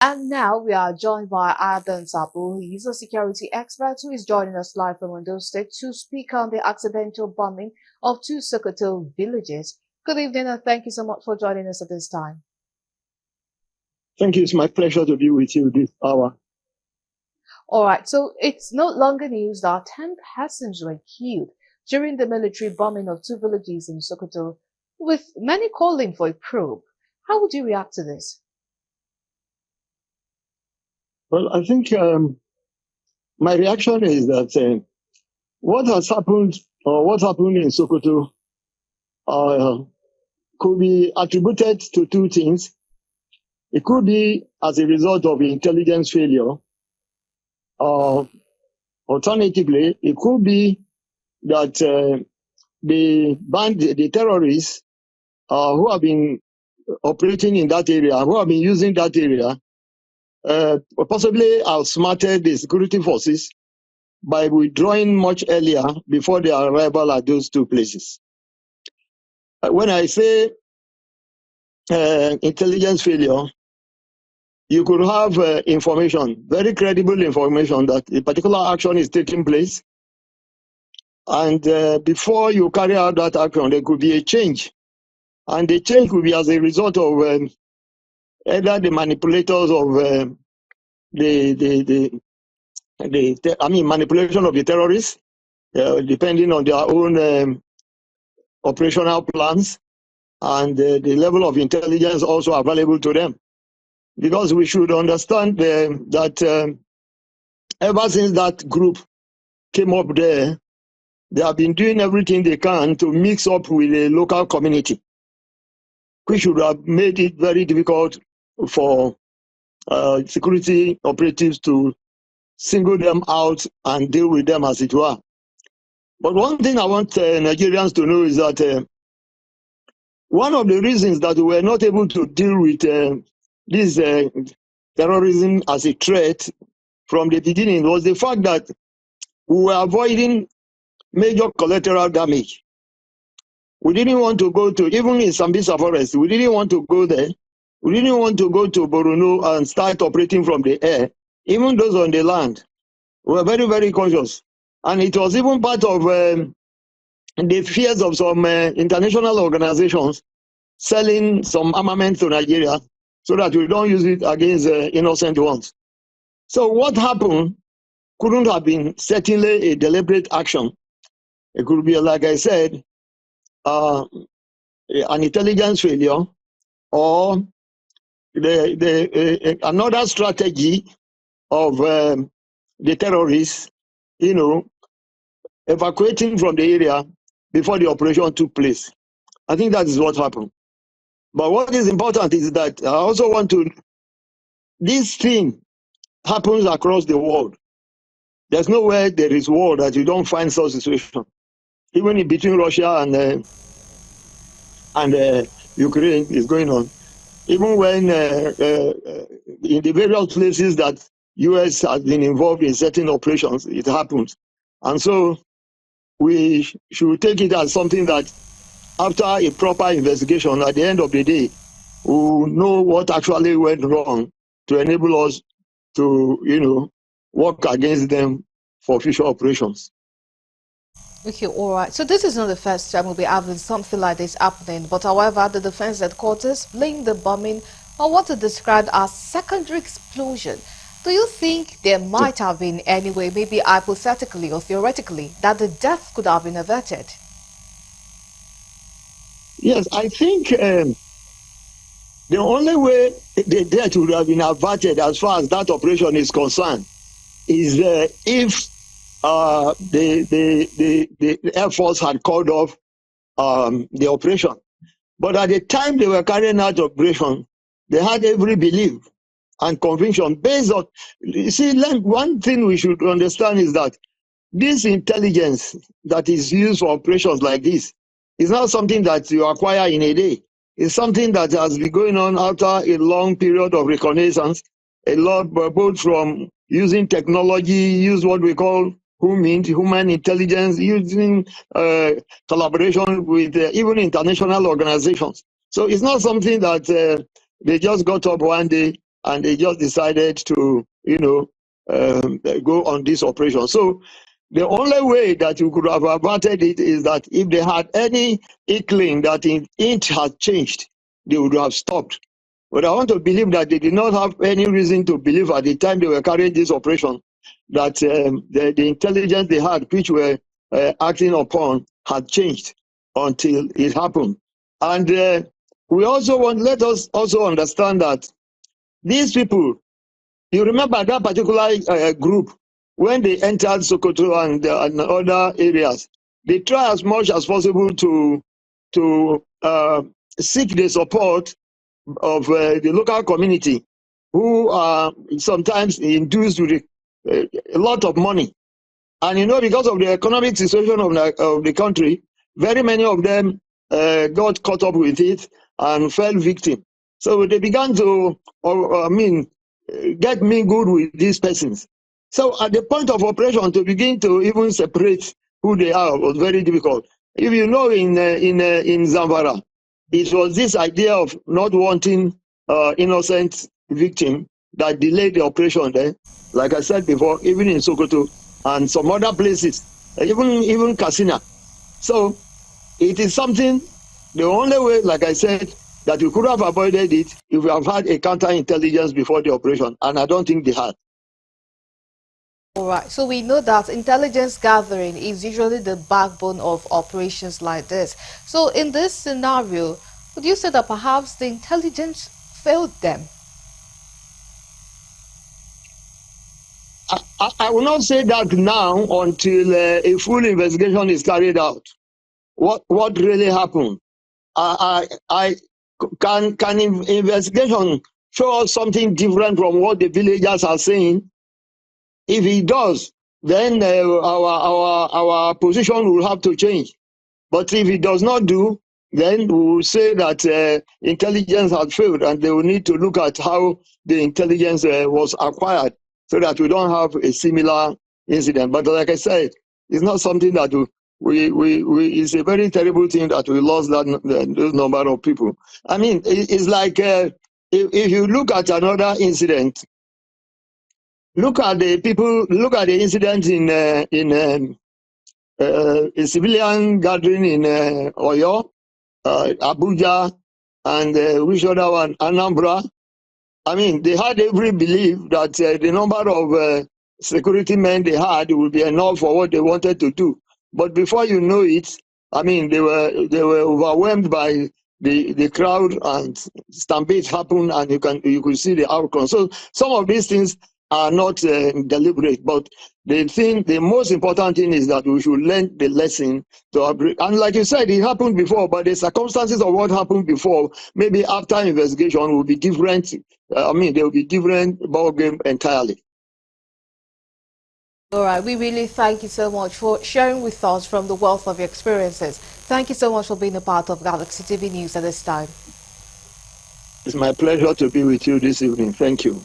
And now we are joined by Adan Sabu. He's a security expert who is joining us live from Ondo State to speak on the accidental bombing of two Sokoto villages. Good evening and thank you so much for joining us at this time. Thank you. It's my pleasure to be with you this hour. All right, so it's no longer news that 10 persons were killed during the military bombing of two villages in Sokoto, with many calling for a probe. How would you react to this? Well, I think my reaction is that what has happened or what happened in Sokoto could be attributed to two things. It could be as a result of intelligence failure. Alternatively, it could be that the terrorists who have been operating in that area, who have been using that area, possibly outsmarted the security forces by withdrawing much earlier before their arrival at those two places. When I say intelligence failure, you could have information, very credible information that a particular action is taking place. And before you carry out that action, there could be a change. And the change could be as a result of either the manipulators of manipulation of the terrorists, depending on their own operational plans and the level of intelligence also available to them. Because we should understand that ever since that group came up there, they have been doing everything they can to mix up with the local community, which should have made it very difficult for security operatives to single them out and deal with them as it were. But one thing I want Nigerians to know is that one of the reasons that we were not able to deal with this terrorism as a threat from the beginning was the fact that we were avoiding major collateral damage. We didn't want to go to, even in Sambisa Forest, we didn't want to go there. We didn't want to go to Borno and start operating from the air. Even those on the land were very, very cautious. And it was even part of the fears of some international organizations selling some armament to Nigeria so that we don't use it against innocent ones. So what happened couldn't have been certainly a deliberate action. It could be, like I said, an intelligence failure or another strategy of the terrorists, evacuating from the area before the operation took place. I think that is what happened. But what is important is that I also want to, this thing happens across the world. There's nowhere there is war that you don't find such situation. Even in between Russia and Ukraine is going on. Even when in the various places that US has been involved in certain operations, it happens. And so we should take it as something that after a proper investigation, at the end of the day, we'll know what actually went wrong to enable us to, work against them for future operations. Okay, all right. So this is not the first time we'll be having something like this happening. But however, the defense headquarters blamed the bombing on what is described as secondary explosion. Do you think there might have been any way, maybe hypothetically or theoretically, that the death could have been averted? Yes, I think the only way the death would have been averted as far as that operation is concerned is if the Air Force had called off the operation. But at the time they were carrying out the operation, they had every belief and conviction based on, you see, one thing we should understand is that this intelligence that is used for operations like this is not something that you acquire in a day. It's something that has been going on after a long period of reconnaissance, a lot both from using technology, use what we call human intelligence, using collaboration with even international organizations. So it's not something that they just got up one day and they just decided to, go on this operation. So the only way that you could have averted it is that if they had any inkling that it had changed, they would have stopped. But I want to believe that they did not have any reason to believe at the time they were carrying this operation that the intelligence they had, which were acting upon, had changed until it happened. And let us also understand that these people, you remember that particular group, when they entered Sokoto and other areas, they try as much as possible to seek the support of the local community, who are sometimes induced with a lot of money. And because of the economic situation of the country, very many of them got caught up with it and fell victim. So they began to, get mingled with these persons. So at the point of operation, to begin to even separate who they are was very difficult. If you know, in Zamfara, it was this idea of not wanting innocent victim that delayed the operation there. Like I said before, even in Sokoto and some other places, even Kasina. So it is something, the only way, like I said, that you could have avoided it if you have had a counterintelligence before the operation, and I don't think they had. All right, so we know that intelligence gathering is usually the backbone of operations like this. So in this scenario, would you say that perhaps the intelligence failed them? I will not say that now until a full investigation is carried out. What really happened? Can investigation show us something different from what the villagers are saying? If it does, then our position will have to change. But if it does not do, then we will say that intelligence has failed, and they will need to look at how the intelligence was acquired, so that we don't have a similar incident. But like I said, it's not something that it's a very terrible thing that we lost those number of people. I mean, it's like if you look at another incident, look at the incident in a civilian gathering in Oyo, Abuja, and which other one? Anambra. I mean, they had every belief that the number of security men they had would be enough for what they wanted to do. But before you know it, I mean, they were overwhelmed by the crowd, and stampede happened, and you could see the outcome. So some of these things are not deliberate, but the most important thing is that we should learn the lesson and like you said, it happened before, but the circumstances of what happened before, maybe after investigation, will be different. There will be different ball game entirely. All right, we really thank you so much for sharing with us from the wealth of your experiences. Thank you so much for being a part of Galaxy TV News at this time. It's my pleasure to be with you this evening. Thank you.